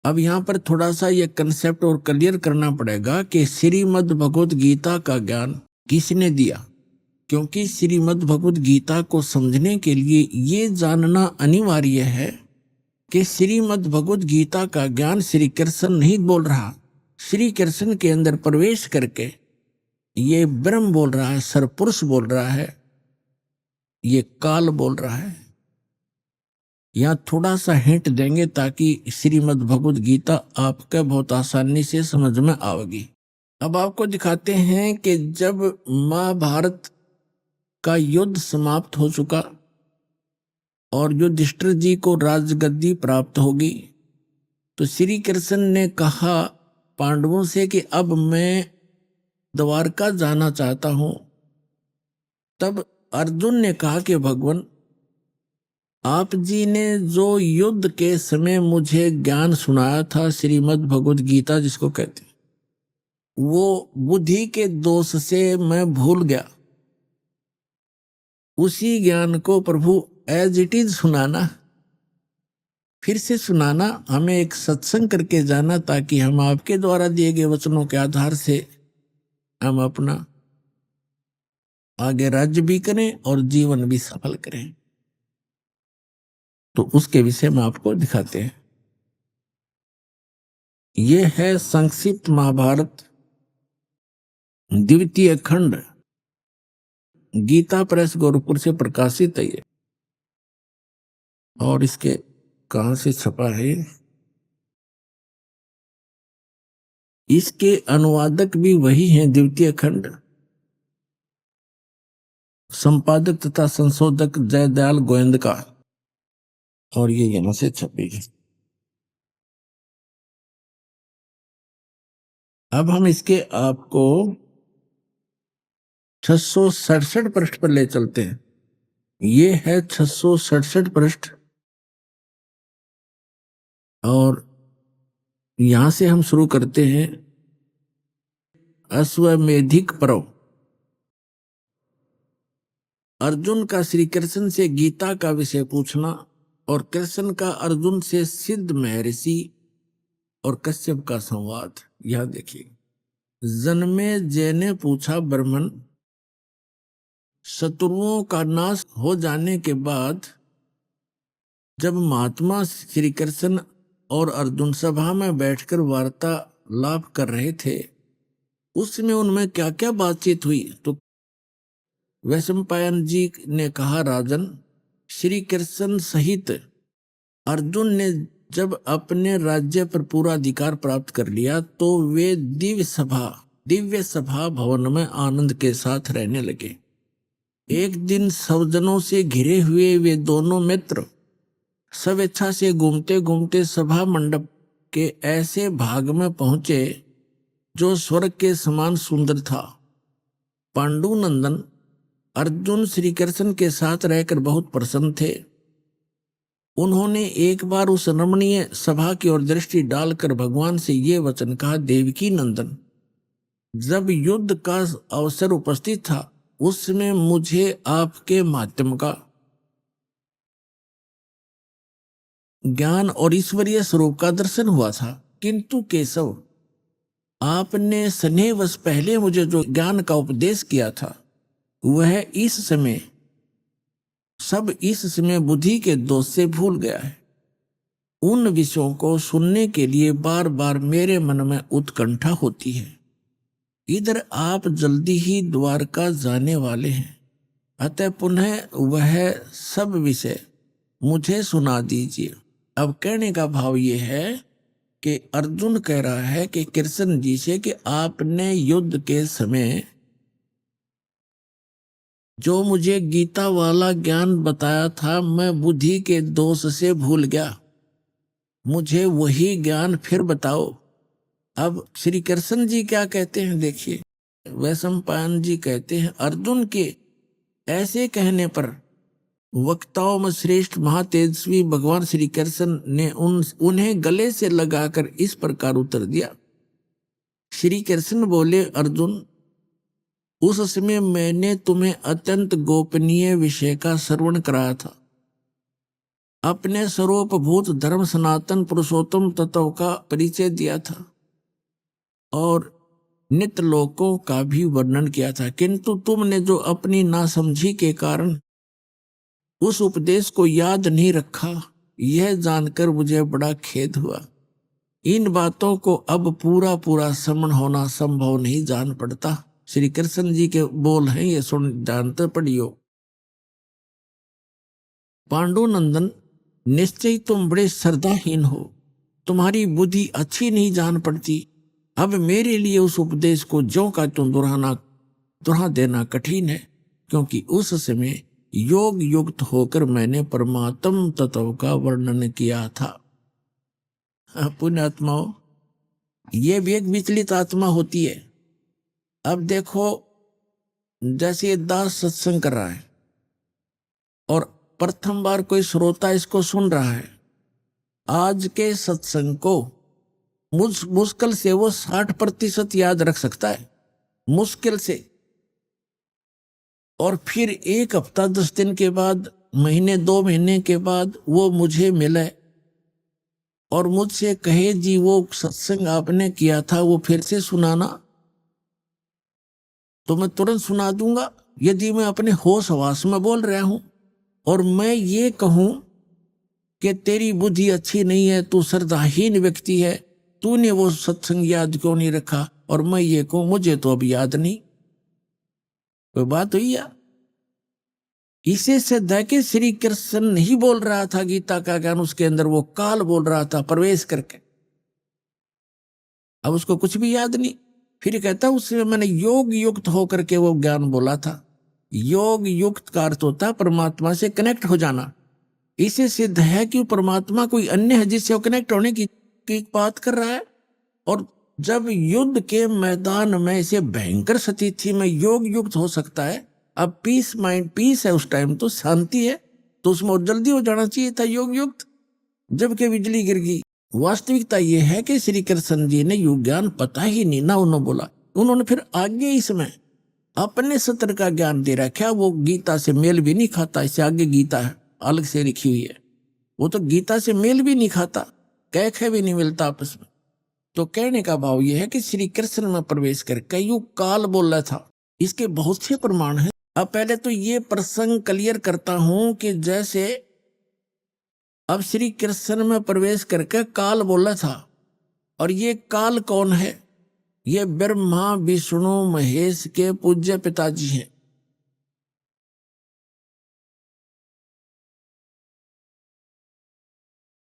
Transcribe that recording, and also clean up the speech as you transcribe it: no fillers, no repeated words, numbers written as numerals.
अब यहाँ पर थोड़ा सा ये कंसेप्ट और क्लियर करना पड़ेगा कि श्रीमद् भगवत गीता का ज्ञान किसने दिया, क्योंकि श्रीमद् भगवत गीता को समझने के लिए ये जानना अनिवार्य है कि श्रीमद् भगवत गीता का ज्ञान श्री कृष्ण नहीं बोल रहा। श्री कृष्ण के अंदर प्रवेश करके ये ब्रह्म बोल रहा है, सरपुरुष बोल रहा है, ये काल बोल रहा है। यहाँ थोड़ा सा हिंट देंगे ताकि श्रीमद् भगवत गीता आपके बहुत आसानी से समझ में आएगी। अब आपको दिखाते हैं कि जब महाभारत का युद्ध समाप्त हो चुका और युधिष्ठिर जी को राजगद्दी प्राप्त होगी, तो श्री कृष्ण ने कहा पांडवों से कि अब मैं द्वारका जाना चाहता हूं। तब अर्जुन ने कहा कि भगवान, आप जी ने जो युद्ध के समय मुझे ज्ञान सुनाया था, श्रीमद् भगवत गीता जिसको कहते हैं, वो बुद्धि के दोष से मैं भूल गया। उसी ज्ञान को प्रभु एज इट इज सुनाना, फिर से सुनाना, हमें एक सत्संग करके जाना ताकि हम आपके द्वारा दिए गए वचनों के आधार से हम अपना आगे राज्य भी करें और जीवन भी सफल करें। तो उसके विषय में आपको दिखाते हैं। ये है संक्षिप्त महाभारत द्वितीय खंड, गीता प्रेस गोरखपुर से प्रकाशित है ये। और इसके कहां से छपा है, इसके अनुवादक भी वही हैं, द्वितीय खंड संपादक तथा संशोधक जयदयाल गोविंद का, और ये यहां से छपी है। अब हम इसके आपको 667 पृष्ठ पर ले चलते हैं। ये है 667 पृष्ठ, और यहां से हम शुरू करते हैं। अश्वमेधिक पर्व। अर्जुन का श्री कृष्ण से गीता का विषय पूछना और कृष्ण का अर्जुन से सिद्ध महर्षि और कश्यप का संवाद। यह देखिए, जन्मे जय ने पूछा ब्राह्मण, शत्रुओं का नाश हो जाने के बाद जब महात्मा श्री कृष्ण और अर्जुन सभा में बैठकर वार्तालाप कर रहे थे, उसमें उनमें क्या क्या बातचीत हुई। तो वैशंपायन जी ने कहा, राजन, श्री कृष्ण सहित अर्जुन ने जब अपने राज्य पर पूरा अधिकार प्राप्त कर लिया तो वे दिव्य सभा भवन में आनंद के साथ रहने लगे। एक दिन सज्जनों से घिरे हुए वे दोनों मित्र स्वेच्छा से घूमते घूमते सभा मंडप के ऐसे भाग में पहुंचे जो स्वर्ग के समान सुंदर था। पांडुनंदन अर्जुन श्री कृष्ण के साथ रहकर बहुत प्रसन्न थे। उन्होंने एक बार उस रमणीय सभा की ओर दृष्टि डालकर भगवान से ये वचन कहा, देवकी नंदन, जब युद्ध का अवसर उपस्थित था उसमें मुझे आपके माध्यम का ज्ञान और ईश्वरीय स्वरूप का दर्शन हुआ था, किंतु केशव, आपने स्नेहवश पहले मुझे जो ज्ञान का उपदेश किया था वह इस समय बुद्धि के दोष से भूल गया है। उन विषयों को सुनने के लिए बार बार मेरे मन में उत्कंठा होती है। इधर आप जल्दी ही द्वारका जाने वाले हैं, अतः पुनः वह सब विषय मुझे सुना दीजिए। अब कहने का भाव ये है कि अर्जुन कह रहा है कि कृष्ण जी से कि आपने युद्ध के समय जो मुझे गीता वाला ज्ञान बताया था, मैं बुद्धि के दोष से भूल गया, मुझे वही ज्ञान फिर बताओ। अब श्री कृष्ण जी क्या कहते हैं, देखिए, वैशंपायन जी कहते हैं, अर्जुन के ऐसे कहने पर वक्ताओं में श्रेष्ठ महातेजस्वी भगवान श्री कृष्ण ने उन्हें गले से लगाकर इस प्रकार उत्तर दिया। श्री कृष्ण बोले, अर्जुन, उस समय मैंने तुम्हें अत्यंत गोपनीय विषय का श्रवण कराया था। अपने स्वरूपभूत धर्म सनातन पुरुषोत्तम तत्व का परिचय दिया था और नित्य लोकों का भी वर्णन किया था, किंतु तुमने जो अपनी नासमझी के कारण उस उपदेश को याद नहीं रखा, यह जानकर मुझे बड़ा खेद हुआ। इन बातों को अब पूरा पूरा समझ होना संभव नहीं जान पड़ता। श्री कृष्ण जी के बोल हैं, ये सुन जानते पढ़ियो। पांडुनंदन, निश्चय तुम बड़े श्रद्धाहीन हो, तुम्हारी बुद्धि अच्छी नहीं जान पड़ती। अब मेरे लिए उस उपदेश को ज्यों का त्यों दोहरा देना कठिन है, क्योंकि उस समय योग युक्त होकर मैंने परमात्म तत्व का वर्णन किया था। पुण्यात्माओं, ये भी एक विचलित आत्मा होती है। अब देखो, जैसे ये दास सत्संग कर रहा है और प्रथम बार कोई श्रोता इसको सुन रहा है, आज के सत्संग को मुश्किल से वो 60% याद रख सकता है, मुश्किल से। और फिर 1 हफ्ता 10 दिन के बाद, महीने 2 महीने के बाद वो मुझे मिले और मुझसे कहे, जी वो सत्संग आपने किया था वो फिर से सुनाना, तो मैं तुरंत सुना दूंगा। यदि मैं अपने होश हवास में बोल रहा हूं और मैं ये कहूं कि तेरी बुद्धि अच्छी नहीं है, तू श्रद्धाहीन व्यक्ति है, तूने वो सत्संग याद क्यों नहीं रखा, और मैं ये कहूं मुझे तो अब याद नहीं, कोई बात हुई या? इसे सिद्ध है कि श्री कृष्ण नहीं बोल रहा था गीता का ज्ञान, उसके अंदर वो काल बोल रहा था प्रवेश करके। अब उसको कुछ भी याद नहीं। फिर कहता उससे मैंने योग युक्त होकर के वो ज्ञान बोला था। योग युक्त का अर्थ होता है परमात्मा से कनेक्ट हो जाना। इसे सिद्ध है कि परमात्मा कोई अन्य है जिससे वो कनेक्ट होने की बात कर रहा है। और जब युद्ध के मैदान में इसे भयंकर स्थिति में योग युक्त हो सकता है, अब पीस माइंड पीस है, उस टाइम तो शांति है, तो उसमें जल्दी हो जाना चाहिए था योग युक्त, जबकि बिजली गिर गई। वास्तविकता यह है कि श्री कृष्ण जी ने योग ज्ञान पता ही नहीं ना उन्होंने बोला। उन्होंने फिर आगे इसमें अपने सत्र का ज्ञान दे रखा, वो गीता से मेल भी नहीं खाता। इससे आगे गीता है अलग से लिखी हुई है, वो तो गीता से मेल भी नहीं खाता, कह भी नहीं मिलता आपस में। तो कहने का भाव यह है कि श्री कृष्ण में प्रवेश करके यू काल बोल रहा था। इसके बहुत से प्रमाण हैं। अब पहले तो ये प्रसंग क्लियर करता हूं कि जैसे अब श्री कृष्ण में प्रवेश करके काल बोला था, और ये काल कौन है? ये ब्रह्मा विष्णु महेश के पूज्य पिताजी हैं।